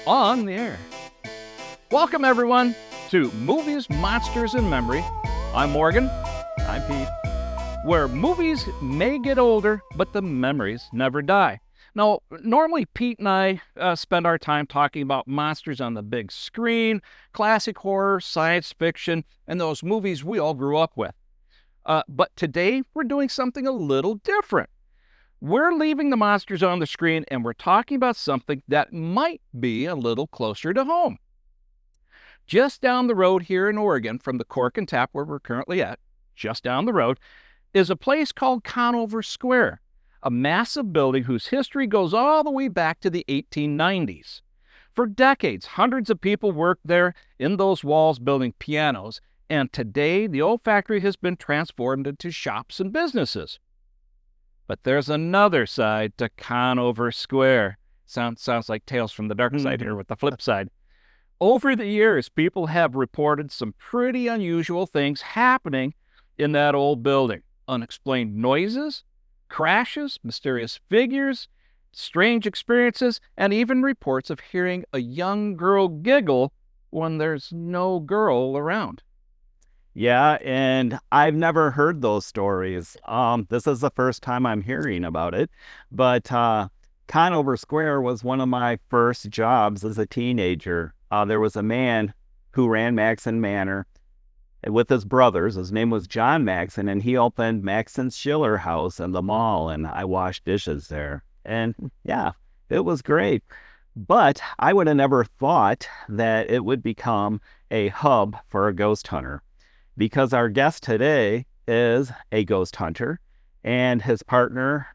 on the air. Welcome, everyone, to Movies, Monsters, and Memory. I'm Morgan. I'm Pete. Where movies may get older, but the memories never die. Now, normally Pete and I spend our time talking about monsters on the big screen, classic horror, science fiction, and those movies we all grew up with. But today, we're doing something a little different. We're leaving the monsters on the screen, and we're talking about something that might be a little closer to home. Just down the road here in Oregon from the Cork and Tap, where we're currently at, just down the road, is a place called Conover Square, a massive building whose history goes all the way back to the 1890s. For decades, hundreds of people worked there in those walls building pianos, and today the old factory has been transformed into shops and businesses. But there's another side to Conover Square. Sounds like Tales from the Dark Side here with the flip side. Over the years, people have reported some pretty unusual things happening in that old building. Unexplained noises, crashes, mysterious figures, strange experiences, and even reports of hearing a young girl giggle when there's no girl around. Yeah, and I've never heard those stories. This is the first time I'm hearing about it. But Conover Square was one of my first jobs as a teenager. There was a man who ran Maxon Manor with his brothers. His name was John Maxon, and he opened Maxon's Schiller House in the mall, and I washed dishes there. And yeah, it was great. But I would have never thought that it would become a hub for a ghost hunter, because our guest today is a ghost hunter, and his partner,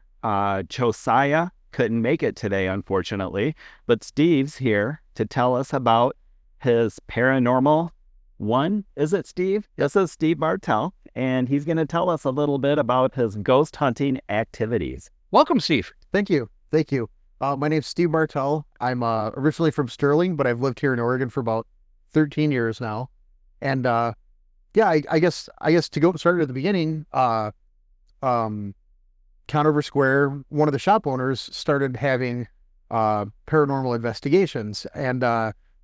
Josiah, couldn't make it today, unfortunately. But Steve's here to tell us about his paranormal one. Is it Steve? This is Steve Bartel, and he's going to tell us a little bit about his ghost hunting activities. Welcome, Steve. Thank you. My name's Steve Bartel. I'm originally from Sterling, but I've lived here in Oregon for about 13 years now. And I guess to go start at the beginning, Conover Square, one of the shop owners started having paranormal investigations, and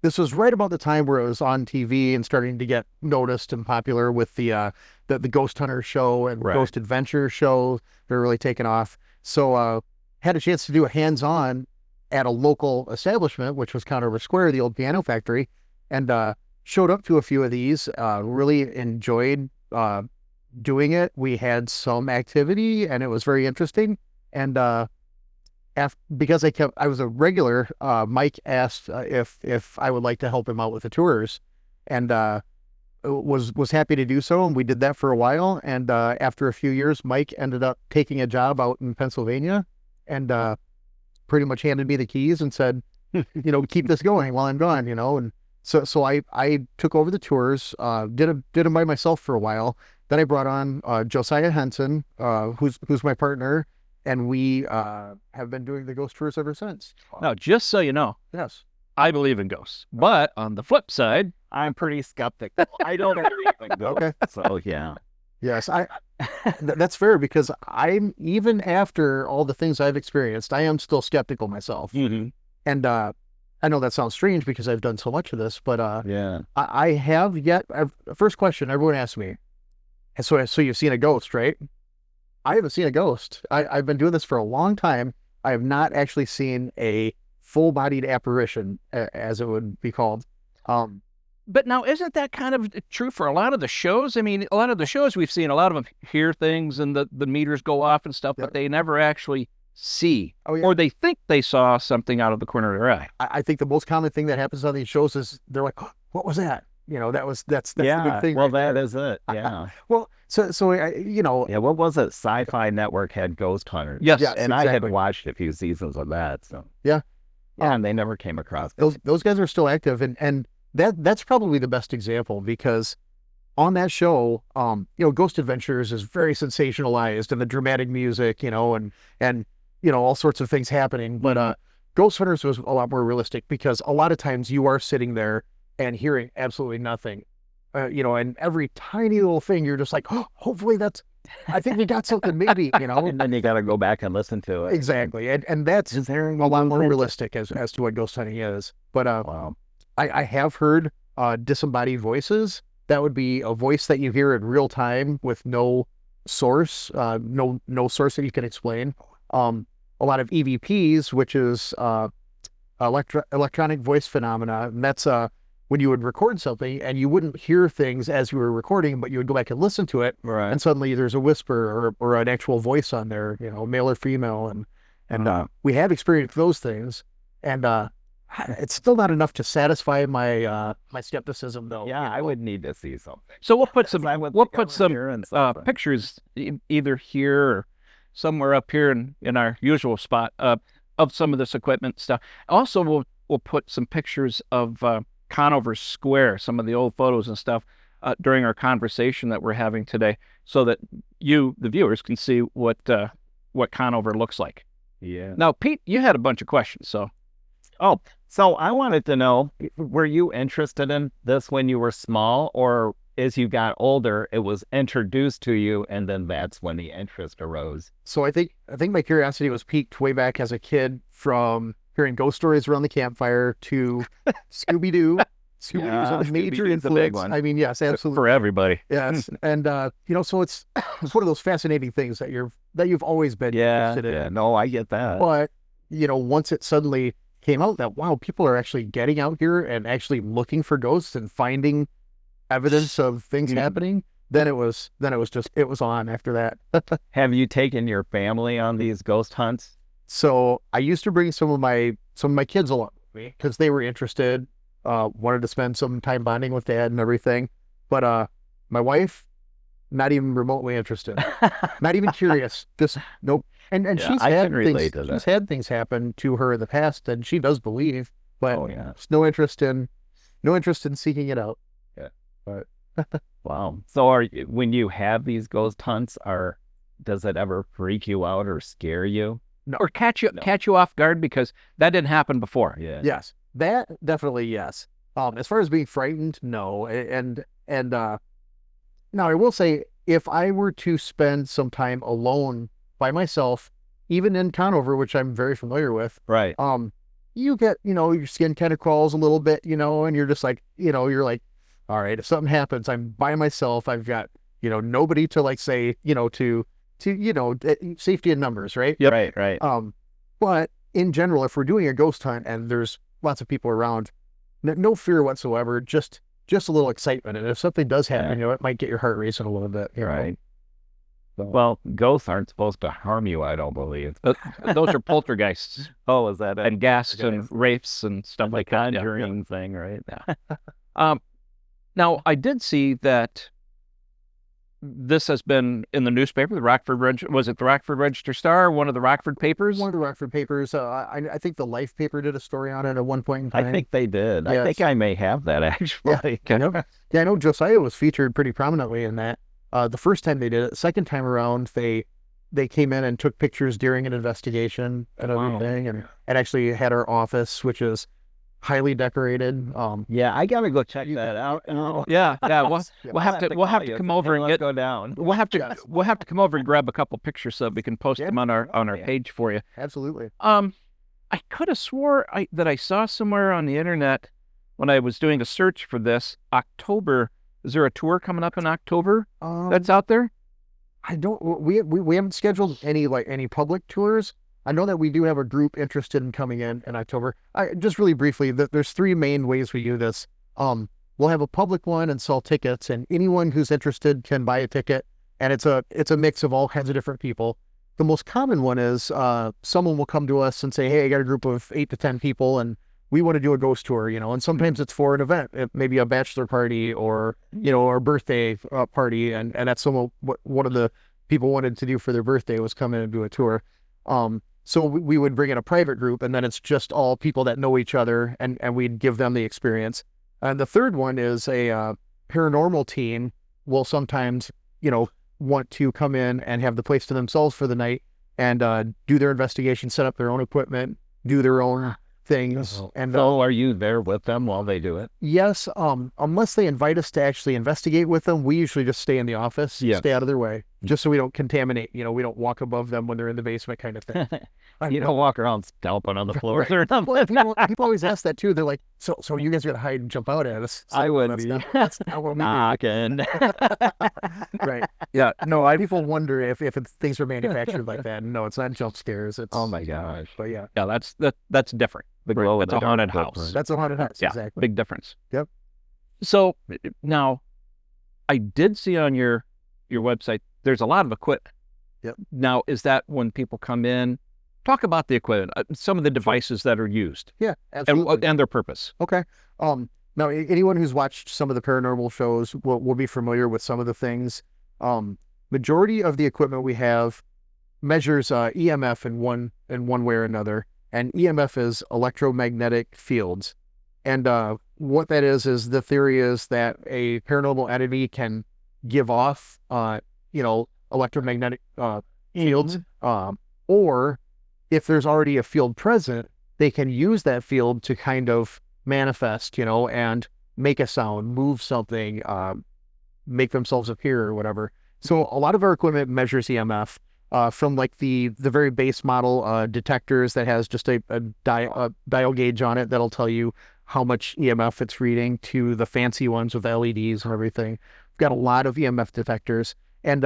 this was right about the time where it was on TV and starting to get noticed and popular with the Ghost Hunter show and Ghost Adventure show. They're really taking off. So had a chance to do a hands-on at a local establishment, which was Conover Square, the old piano factory, and showed up to a few of these. Really enjoyed doing it. We had some activity, and it was very interesting. And because I was a regular, Mike asked if I would like to help him out with the tours, and was happy to do so. And we did that for a while. And after a few years, Mike ended up taking a job out in Pennsylvania, and pretty much handed me the keys and said, keep this going while I'm gone, And so I took over the tours, did them by myself for a while. Then I brought on Josiah Henson, who's my partner, and we have been doing the ghost tours ever since. Now, just so you know, Yes. I believe in ghosts. But on the flip side, I'm pretty skeptical. I don't believe in ghosts. Okay. So yeah. Yes, that's fair, because I'm, even after all the things I've experienced, I am still skeptical myself. Mm-hmm. And I know that sounds strange because I've done so much of this, but Yeah. I have yet. First question everyone asks me, so you've seen a ghost, right? I haven't seen a ghost. I've been doing this for a long time. I have not actually seen a full-bodied apparition, as it would be called. but now isn't that kind of true for a lot of the shows? I mean, a lot of the shows we've seen, a lot of them hear things and the meters go off and stuff, but they never actually see, or they think they saw something out of the corner of their eye. I think the most common thing that happens on these shows is they're like, oh, "What was that?" That's the big thing. Well, that is it. Yeah. Well, so Yeah. What was it? Sci-Fi Network had Ghost Hunters. Yes, and I had exactly. watched a few seasons of that. So Yeah. and they never came across it. those guys are still active, and that's probably the best example, because on that show, Ghost Adventures is very sensationalized, and the dramatic music, and all sorts of things happening. But Ghost Hunters was a lot more realistic, because a lot of times you are sitting there and hearing absolutely nothing, and every tiny little thing, you're just like, oh, hopefully that's I think we got something, maybe, you know. And then you got to go back and listen to it. Exactly. And that's Is there a lot more realistic as to what ghost hunting is. But Wow. I have heard disembodied voices. That would be a voice that you hear in real time with no source, no source that you can explain. A lot of EVPs, which is electronic voice phenomena, and that's when you would record something and you wouldn't hear things as you were recording, but you would go back and listen to it, Right. and suddenly there's a whisper or an actual voice on there, you know, male or female, and we have experienced those things, and it's still not enough to satisfy my my skepticism, though. Yeah, I would need to see something. So we'll put some I would we'll think I put was some hearing something. pictures either here or somewhere up here in our usual spot of some of this equipment stuff. Also, we'll put some pictures of Conover Square, some of the old photos and stuff during our conversation that we're having today, so that you, the viewers, can see what Conover looks like. Yeah. Now, Pete, you had a bunch of questions, so. Oh, so I wanted to know, were you interested in this when you were small, or as you got older, it was introduced to you, and then that's when the interest arose? So I think my curiosity was piqued way back as a kid, from hearing ghost stories around the campfire to Scooby-Doo. Scooby-Doo's a major Scooby-Doo's a big influence. one. I mean, yes, absolutely. For everybody. Yes. And you know, so it's one of those fascinating things that you've always been interested in. Yeah, no, I get that. But, you know, once it suddenly came out that, wow, people are actually getting out here and actually looking for ghosts and finding evidence of things happening, then it was on after that. Have you taken your family on these ghost hunts? So I used to bring some of my kids along with me because they were interested, wanted to spend some time bonding with Dad and everything. But my wife, not even remotely interested, not even curious. Just nope. And Yeah, she's I had can relate things. to that. She's had things happen to her in the past, and she does believe, but Oh, yeah. there's no interest in seeking it out. Wow. So when you have these ghost hunts, does it ever freak you out or scare you? Or catch you off guard, because that didn't happen before. Yeah. Yes, that definitely yes. As far as being frightened, no. And now I will say, if I were to spend some time alone by myself, even in Conover, which I'm very familiar with, Right. you get, you know, your skin kind of crawls a little bit, you know, and you're just like, you know, you're like, all right, if something happens, I'm by myself. I've got, you know, nobody to like say, you know, to you know, safety in numbers, right? Yep. Right. But in general, if we're doing a ghost hunt and there's lots of people around, no fear whatsoever, just a little excitement. And if something does happen, you know, it might get your heart racing a little bit. You know? Right. Well, ghosts aren't supposed to harm you, I don't believe. Those are poltergeists Oh, is that it? and ghasts and wraiths and stuff like that. Yeah, Conjuring thing, right? yeah. Now, I did see that this has been in the newspaper, the Rockford was it the Rockford Register Star, one of the Rockford papers? One of the Rockford papers. I think the Life paper did a story on it at one point in time. I think they did. Yes. I think I may have that, actually. Yeah, I know Josiah was featured pretty prominently in that. The first time they did it, the second time around, they came in and took pictures during an investigation and everything, and actually had our office, which is highly decorated. Yeah, I gotta go check that out. Yeah. We'll have to come over and let's go down. We'll have to come over and grab a couple pictures so we can post them on our page for you. Absolutely. I could have swore that I saw somewhere on the internet when I was doing a search for this, October. Is there a tour coming up in October that's out there? I don't. We haven't scheduled any public tours. I know that we do have a group interested in coming in October. Just really briefly, there's three main ways we do this. We'll have a public one and sell tickets, and anyone who's interested can buy a ticket, and it's a mix of all kinds of different people. The most common one is someone will come to us and say, hey, I got a group of 8 to 10 people, and we want to do a ghost tour, you know, and sometimes it's for an event, maybe a bachelor party or, you know, or a birthday party, and that's what one of the people wanted to do for their birthday was come in and do a tour. So we would bring in a private group, and then it's just all people that know each other, and we'd give them the experience. And the third one is a paranormal team will sometimes, you know, want to come in and have the place to themselves for the night and do their investigation, set up their own equipment, do their own things. And so are you there with them while they do it? Yes, unless they invite us to actually investigate with them, we usually just stay in the office, stay out of their way. just so we don't contaminate, we don't walk above them when they're in the basement kind of thing. You don't walk around stomping on the floor Right. or something. Well, people always ask that too. They're like, so you guys are gonna hide and jump out at us? I would That's be that's not what we do. knocking. Right. Yeah, no, People wonder if things are manufactured like that. No, it's not jump scares. It's Oh my gosh. But yeah, yeah, that's different. The Right, glow in that's the a dark haunted footprint. house. that's a haunted house. Yeah, Exactly. big difference. Yep. So now, I did see on your website there's a lot of equipment. Yep. Now, is that when people come in? Talk about the equipment, some of the devices that are used, Yeah, absolutely. and their purpose. Okay. Now anyone who's watched some of the paranormal shows will be familiar with some of the things. Majority of the equipment we have measures EMF in one way or another, and EMF is electromagnetic fields. And what that is the theory is that a paranormal entity can give off, electromagnetic fields, or if there's already a field present, they can use that field to kind of manifest, and make a sound, move something, make themselves appear or whatever. So a lot of our equipment measures EMF from like the very base model detectors that has just a dial gauge on it that'll tell you how much EMF it's reading, to the fancy ones with LEDs and everything. We've got a lot of EMF detectors, and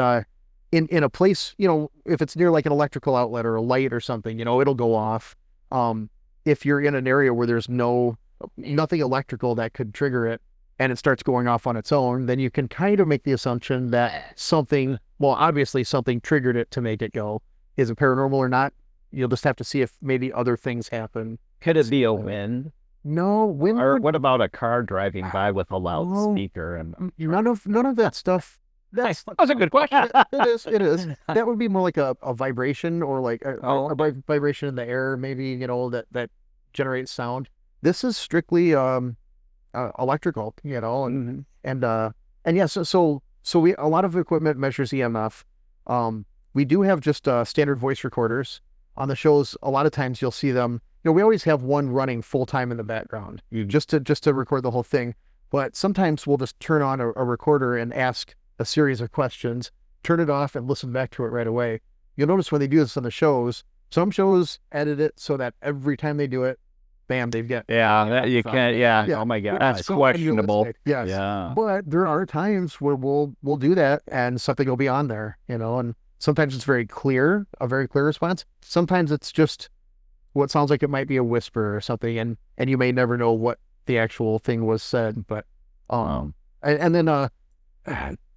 in a place, if it's near like an electrical outlet or a light or something, it'll go off. If you're in an area where there's nothing electrical that could trigger it, and it starts going off on its own, then you can kind of make the assumption that obviously something triggered it to make it go. Is it paranormal or not? You'll just have to see if maybe other things happen. Could it be a wind? No, wind. Or what about a car driving by with a loudspeaker? And None of that stuff. That's a good question. It is. That would be more like a vibration, or like a vibration in the air, maybe, that generates sound. This is strictly electrical, and yeah, so we, a lot of equipment measures EMF. We do have just standard voice recorders on the shows. A lot of times you'll see them. We always have one running full time in the background, just to record the whole thing. But sometimes we'll just turn on a recorder and ask a series of questions, turn it off, and listen back to it right away. You'll notice when they do this on the shows, some shows edit it so that every time they do it, bam, they've got. you can't. Yeah. Oh my God. That's so questionable. unrealistic. Yes. Yeah. But there are times where we'll do that and something will be on there, and sometimes it's very clear, a very clear response. Sometimes it's just what sounds like it might be a whisper or something, and you may never know what the actual thing was said. But and then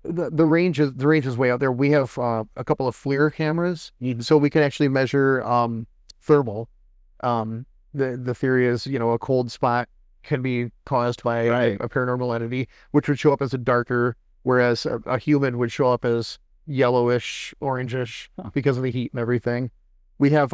the range is way out there. We have a couple of FLIR cameras, so we can actually measure thermal. The theory is, a cold spot can be caused by a paranormal entity, which would show up as a darker, whereas a human would show up as yellowish, orangish because of the heat and everything. We have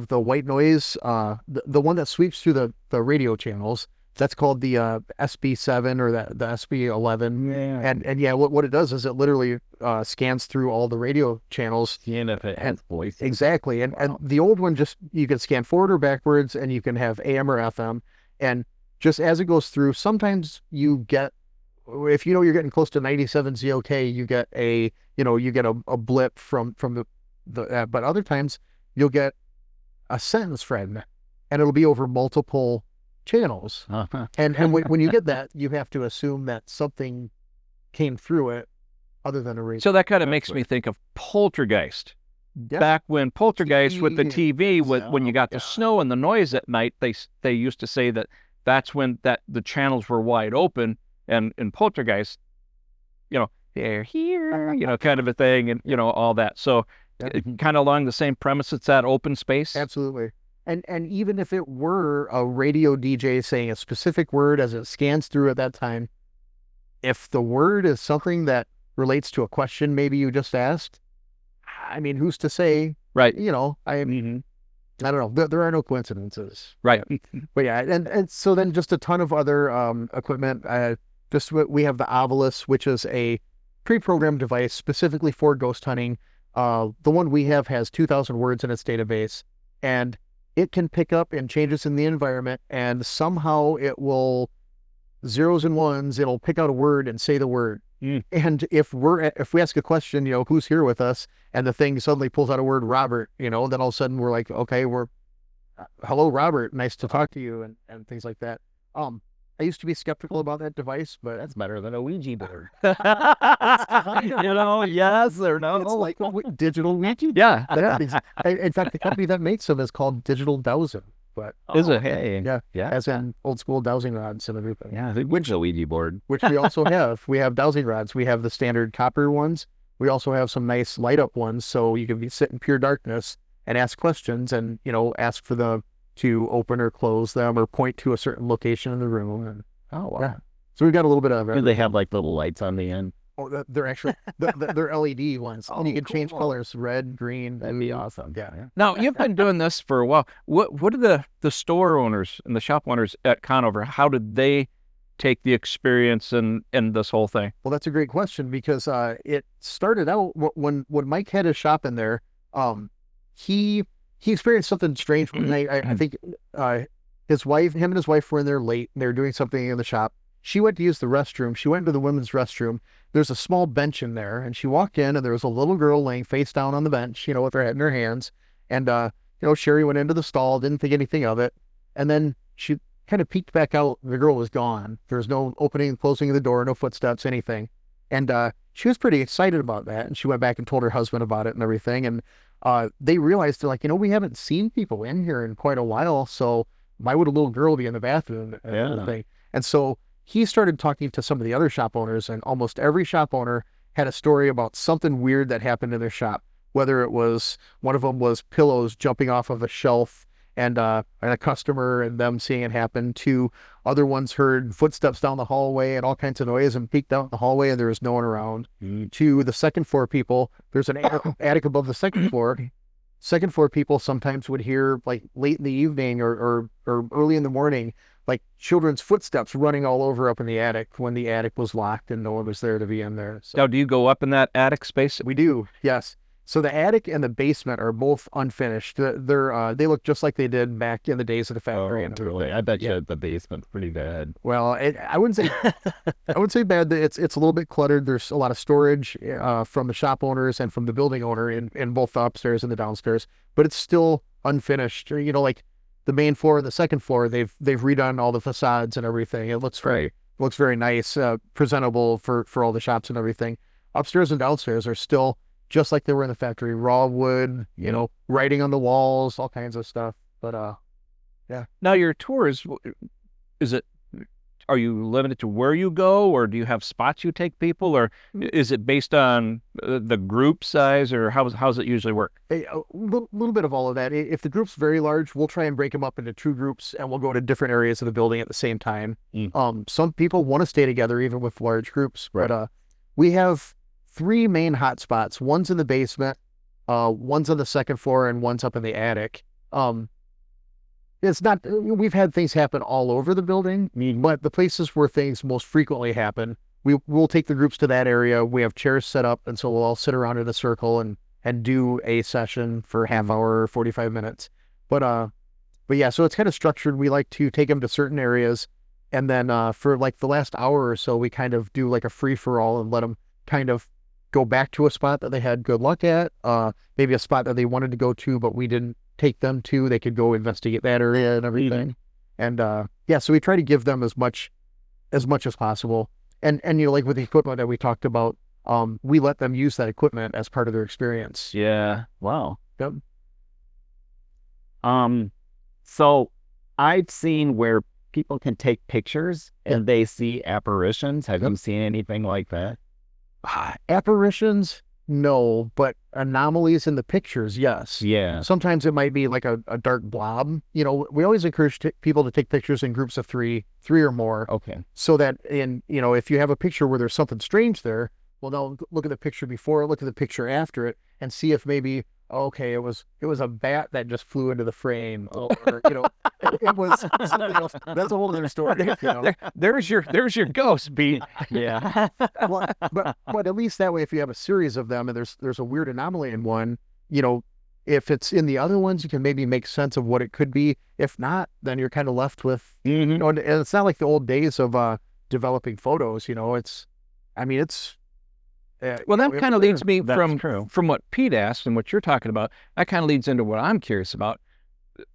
the white noise, the one that sweeps through the radio channels. That's called the SB7 or the SB11. And yeah, what it does is it literally scans through all the radio channels. Seeing if it has voice. Exactly. And the old one, just, you can scan forward or backwards, and you can have AM or FM. And just as it goes through, sometimes you get, if you're getting close to 97 ZOK, you get a blip from the but other times you'll get a sentence fragment, and it'll be over multiple channels. And when you get that, you have to assume that something came through it other than a radio. So that kind of makes me think of Poltergeist. Yeah. Back when Poltergeist with the TV, when you got the snow and the noise at night, they used to say that's when the channels were wide open, and in Poltergeist, they're here, kind of a thing, and all that. So kind of along the same premise, it's that open space. Absolutely. And even if it were a radio DJ saying a specific word as it scans through at that time, if the word is something that relates to a question maybe you just asked, I mean, who's to say? Right. I don't know. There are no coincidences. Right. But yeah, and so then just a ton of other equipment. We have the Ovilus, which is a pre-programmed device specifically for ghost hunting. The one we have has 2,000 words in its database, and it can pick up in changes in the environment, and somehow it will, zeros and ones, it'll pick out a word and say the word, And if we ask a question, who's here with us, and the thing suddenly pulls out a word Robert, then all of a sudden we're like, okay, hello Robert, nice to talk to you, and things like that. I used to be skeptical about that device, but That's better than a Ouija board. yes or no. it's like digital Ouija. Yeah. In fact, the company that makes them is called Digital Dowsing, but Is it? Hey. yeah, Yeah. as in old school dowsing rods and everything. Yeah. Which a Ouija board? Which we also have. We have dowsing rods. We have the standard copper ones. We also have some nice light up ones, so you can sit in pure darkness and ask questions, and ask for them to open or close them, or point to a certain location in the room. And Oh, wow. yeah, so we've got a little bit of Do it. they have like little lights on the end? They're actually they're LED ones, and you Oh, can change cool. colors: red, green, That'd be blue. awesome. Yeah. Now, you've been doing this for a while. What are the store owners and the shop owners at Conover? How did they take the experience and this whole thing? Well, that's a great question, because it started out when Mike had his shop in there. He experienced something strange. I think him and his wife were in there late. And they were doing something in the shop. She went to use the restroom. She went into the women's restroom. There's a small bench in there, and she walked in, and there was a little girl laying face down on the bench, with her head in her hands. And Sherry went into the stall, didn't think anything of it, and then she kind of peeked back out. The girl was gone. There was no opening and closing of the door, no footsteps, anything. And she was pretty excited about that, and she went back and told her husband about it and everything. And they realized, they're like, we haven't seen people in here in quite a while, so why would a little girl be in the bathroom and everything? And so he started talking to some of the other shop owners, and almost every shop owner had a story about something weird that happened in their shop. Whether it was, one of them was pillows jumping off of a shelf, and a customer and them seeing it happen. Two other ones heard footsteps down the hallway and all kinds of noise, and peeked out in the hallway, and there was no one around. To the second floor people, there's an attic above the second floor. Second floor people sometimes would hear, like late in the evening or early in the morning, like children's footsteps running all over up in the attic when the attic was locked and no one was there to be in there. So Now, do you go up in that attic space? we do, yes. So the attic and the basement are both unfinished. They look just like they did back in the days of the factory. And Really? I bet you the basement's pretty bad. well, I wouldn't say bad. It's a little bit cluttered. There's a lot of storage from the shop owners and from the building owner in both the upstairs and the downstairs, but it's still unfinished. Like the main floor and the second floor, they've redone all the facades and everything. It looks very nice, presentable for all the shops and everything. Upstairs and downstairs are still just like they were in the factory, raw wood, writing on the walls, all kinds of stuff. But yeah. Now, your tours, are you limited to where you go, or do you have spots you take people, or is it based on the group size, or how's it usually work? A little bit of all of that. If the group's very large, we'll try and break them up into two groups, and we'll go to different areas of the building at the same time. Some people want to stay together even with large groups, but we have 3 main hot spots. One's in the basement, one's on the second floor, and one's up in the attic. We've had things happen all over the building, but the places where things most frequently happen, we'll take the groups to that area. We have chairs set up, and so we'll all sit around in a circle and do a session for half hour, 45 minutes. But yeah, so it's kind of structured. We like to take them to certain areas, and then for like the last hour or so, we kind of do like a free-for-all and let them kind of go back to a spot that they had good luck at, maybe a spot that they wanted to go to, but we didn't take them to. They could go investigate that area and everything. And yeah, so we try to give them as much as possible. And like with the equipment that we talked about, we let them use that equipment as part of their experience. Yeah. Wow. Yep. So I've seen where people can take pictures and they see apparitions. Have you seen anything like that? Apparitions, no, but anomalies in the pictures, yes. Yeah. Sometimes it might be like a dark blob. We always encourage people to take pictures in groups of three or more. Okay. So that if you have a picture where there's something strange there, well, now look at the picture before, look at the picture after it, and see if maybe, okay, it was a bat that just flew into the frame, or it was something else. That's a whole other story. There's your ghost, Pete. Yeah. Well, but at least that way, if you have a series of them and there's a weird anomaly in one, if it's in the other ones, you can maybe make sense of what it could be. If not, then you're kind of left with, and it's not like the old days of developing photos. I mean, it's Well, that kind of leads me That's true. from what Pete asked and what you're talking about. That kind of leads into what I'm curious about,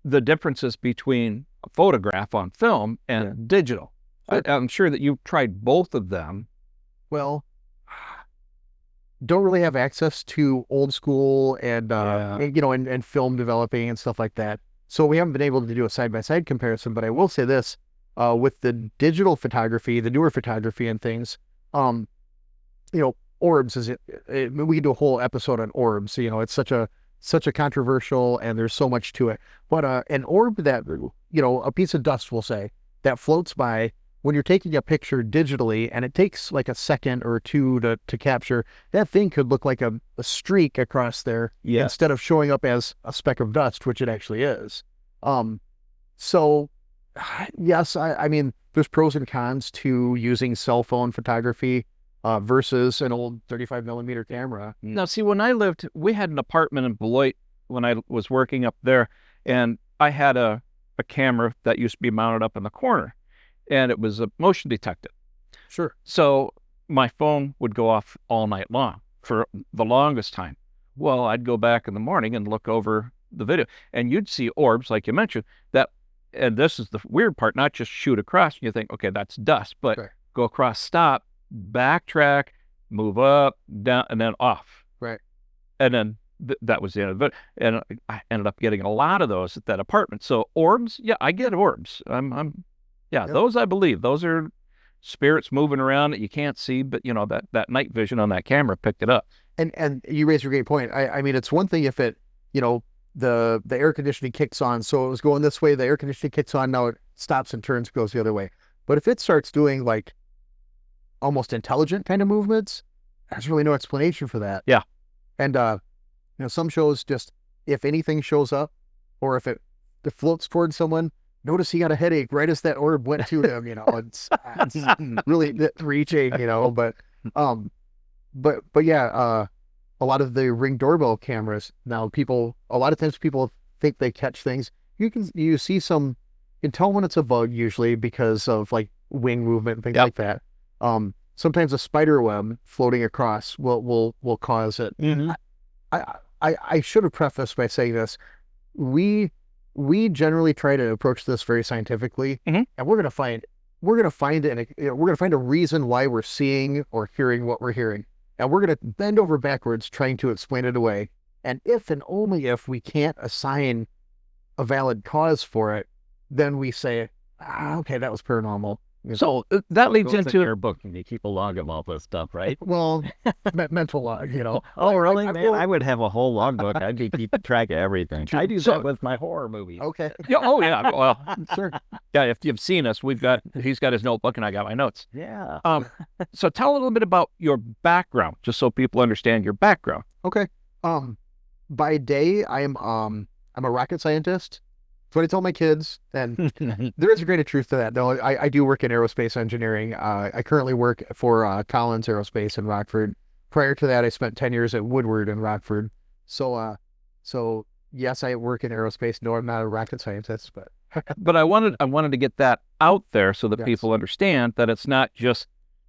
the differences between a photograph on film and digital. I'm sure that you've tried both of them. well, don't really have access to old school and and film developing and stuff like that. So we haven't been able to do a side-by-side comparison, but I will say this, with the digital photography, the newer photography and things, um, orbs we could do a whole episode on orbs. It's such a controversial, and there's so much to it. But an orb that, a piece of dust, we'll say, that floats by, when you're taking a picture digitally and it takes like a second or two to capture, that thing could look like a streak across there instead of showing up as a speck of dust, which it actually is. So yes, I mean, there's pros and cons to using cell phone photography versus an old 35 millimeter camera. Now, see, when I lived, we had an apartment in Beloit when I was working up there, and I had a camera that used to be mounted up in the corner, and it was a motion detected. Sure. So my phone would go off all night long for the longest time. Well, I'd go back in the morning and look over the video, and you'd see orbs, like you mentioned, and this is the weird part, not just shoot across, and you think, okay, that's dust, but go across, stop, backtrack, move up, down, and then off. Right. And then that was the end of it. And I ended up getting a lot of those at that apartment. So orbs, yeah, I get orbs. Those I believe. Those are spirits moving around that you can't see, but that night vision on that camera picked it up. And you raised a great point. I mean, it's one thing if it, the air conditioning kicks on, so it was going this way, the air conditioning kicks on, now it stops and turns, goes the other way. But if it starts doing like almost intelligent kind of movements, there's really no explanation for that. Yeah. And some shows, just if anything shows up, or if it floats towards someone, notice he got a headache right as that orb went to him. It's really reaching. But yeah, a lot of the Ring doorbell cameras now, a lot of times people think they catch things. You can tell when it's a bug, usually because of like wing movement and things like that. Sometimes a spider web floating across will cause it. Mm-hmm. I should have prefaced by saying this. We generally try to approach this very scientifically, and we're gonna find a reason why we're seeing or hearing what we're hearing, and we're gonna bend over backwards trying to explain it away. And if and only if we can't assign a valid cause for it, then we say, okay, that was paranormal. So that leads into your book, and you keep a log of all this stuff, right? Well, mental log, Oh, really? Man, I would have a whole logbook. I'd be keeping track of everything. I do that with my horror movies. Okay. Yeah, oh yeah. Well, sure. Yeah, if you've seen us, he's got his notebook and I got my notes. Yeah. So tell a little bit about your background, just so people understand your background. Okay. By day, I'm a rocket scientist. That's what I tell my kids, and there is a grain of truth to that. Though I do work in aerospace engineering. I currently work for Collins Aerospace in Rockford. Prior to that, I spent 10 years at Woodward in Rockford. So yes, I work in aerospace. No, I'm not a rocket scientist, but but I wanted to get that out there so that people understand that it's not just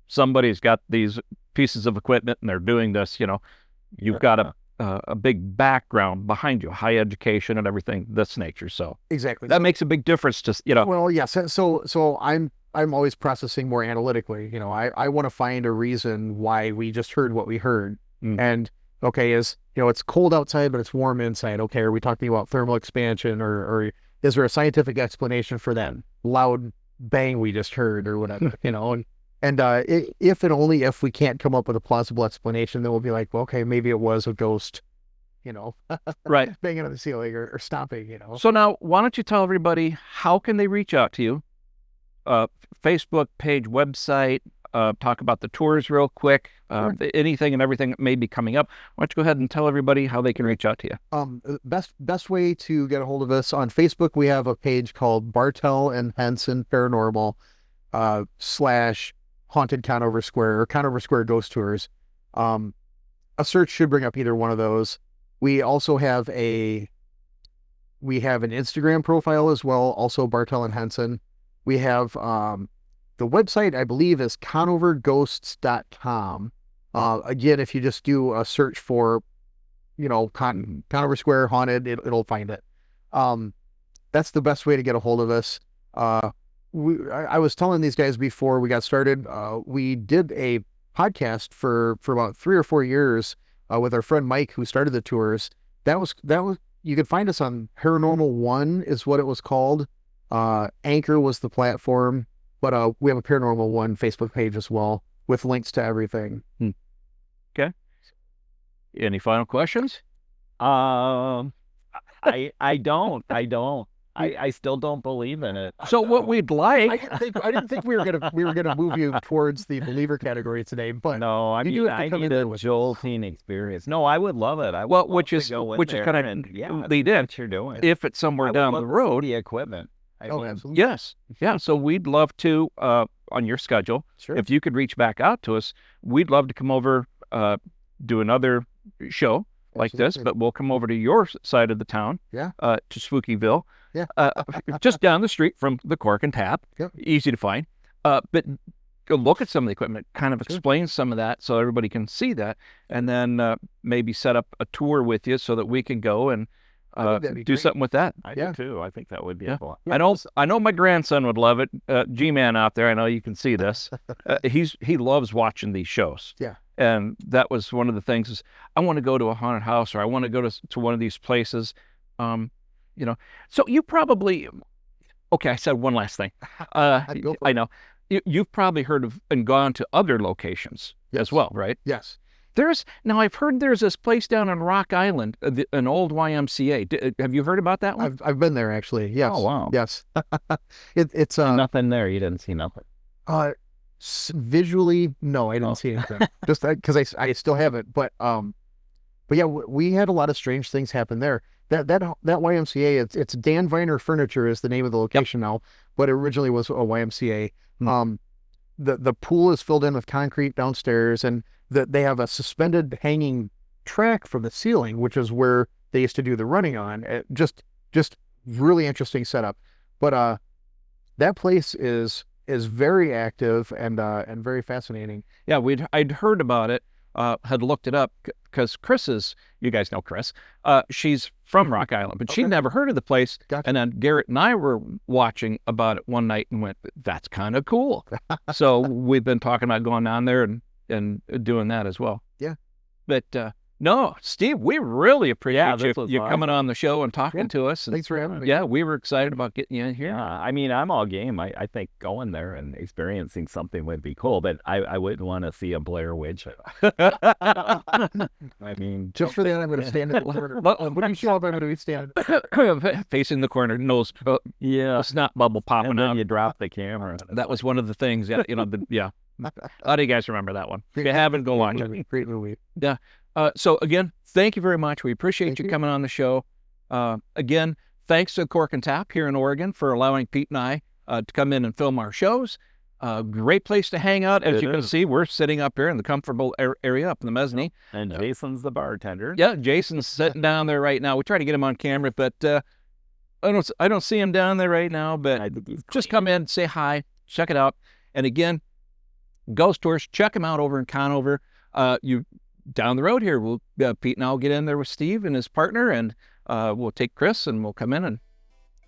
somebody's got these pieces of equipment and they're doing this. You've got a big background behind you, high education and everything this nature. So exactly that makes a big difference. Well, yes. So I'm always processing more analytically. I want to find a reason why we just heard what we heard. And okay, it's cold outside, but it's warm inside. Okay, are we talking about thermal expansion, or is there a scientific explanation for that loud bang we just heard, or whatever? And if and only if we can't come up with a plausible explanation, then we'll be like, well, okay, maybe it was a ghost, right, banging on the ceiling or stomping, So now, why don't you tell everybody, how can they reach out to you? Facebook page, website, talk about the tours real quick, anything and everything that may be coming up. Why don't you go ahead and tell everybody how they can reach out to you? Best way to get a hold of us, on Facebook, we have a page called Bartel and Henson Paranormal / Haunted Conover Square, or Conover Square Ghost Tours. A search should bring up either one of those. We also have an Instagram profile as well, also Bartel and Henson. We have The website, I believe, is conoverghosts.com. Again, if you just do a search for, Conover Square Haunted, it'll find it. That's the best way to get a hold of us. I was telling these guys before we got started, we did a podcast for about 3 or 4 years with our friend Mike, who started the tours. That was you could find us on Paranormal One is what it was called. Anchor was the platform, but we have a Paranormal One Facebook page as well with links to everything. Okay. Any final questions? I don't. I still don't believe in it. So what we'd like, I didn't think we were gonna move you towards the believer category today, but No, I you do mean, have to I come need in a there with jolting experience. No, I would love it. which is kind of lead in. What you're doing. If it's somewhere down the road, the equipment. absolutely. yes, yeah. So we'd love to, on your schedule, Sure. if you could reach back out to us, we'd love to come over, do another show like this, Absolutely. but we'll come over to your side of the town, Yeah. to Spookyville, Yeah. just down the street from the Cork and Tap, Yep. easy to find. But go look at some of the equipment, kind of Sure. explain some of that so everybody can see that, and then maybe set up a tour with you so that we can go and I think that'd be do great. something with that. I Yeah. do too. I think that would be Yeah. fun. Yeah. I know my grandson would love it. G-Man out there, I know you can see this. He loves watching these shows. Yeah. And that was one of the things is I want to go to a haunted house or I want to go to one of these places. So you probably, okay, I said one last thing. I'd go for I it. know. You've probably heard of and gone to other locations Yes. as well, right? Yes. Now I've heard there's this place down on Rock Island, an old YMCA. Have you heard about that one? I've been there actually. Yes. Oh, wow. Yes. It's Nothing there. You didn't see nothing. visually, no, I didn't Oh. see anything. Just because I still haven't. But yeah, we had a lot of strange things happen there. That YMCA, it's Dan Viner Furniture is the name of the location now, but it originally was a YMCA. The pool is filled in with concrete downstairs, and they have a suspended hanging track from the ceiling, which is where they used to do the running on. Just really interesting setup. But that place is very active and very fascinating. Yeah, I'd heard about it, had looked it up because you guys know Chris, she's from Rock Island, but she'd Okay. never heard of the place. Gotcha. And then Garrett and I were watching about it one night and went, that's kind of cool. So we've been talking about going down there and doing that as well. Yeah. But no, Steve, we really appreciate this was you awesome. coming on the show and talking Yeah. to us. And, Thanks for having me. yeah, we were excited about getting you in here. Yeah, I mean, I'm all game. I think going there and experiencing something would be cool, but I wouldn't want to see a Blair Witch. I mean, Just for that, I'm going to stand in the corner. When you show up, I'm going to be standing. Facing the corner, nose, yeah. a snot bubble popping And then out. you drop the camera. That was one of the things. Yeah, yeah. How do you guys remember that one? If you haven't, go watch it. Great movie. So again, thank you very much. We appreciate Thank you you. coming on the show. Again, thanks to Cork and Tap here in Oregon for allowing Pete and I to come in and film our shows. Great place to hang out. As It you can is. see, we're sitting up here in the comfortable area up in the mezzanine. And Jason's the bartender. Yeah, Jason's sitting down there right now. We try to get him on camera, but I don't see him down there right now. But I think he's just great. come in, say hi, check it out. And again, ghost tours, check them out over in Conover. You down the road here, Pete and I'll get in there with Steve and his partner, and we'll take Chris and we'll come in and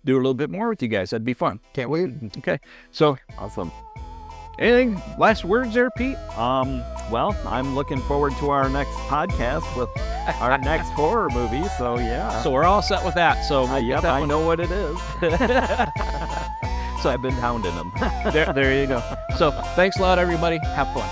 do a little bit more with you guys. That'd be fun. Can't wait. Okay, so Awesome. anything last words there, Pete? Well, I'm looking forward to our next podcast with our next horror movie. So yeah. So we're all set with that. So we'll get Yep, that I one. know what it is. So I've been hounding them. There you go. So thanks a lot, everybody. Have fun.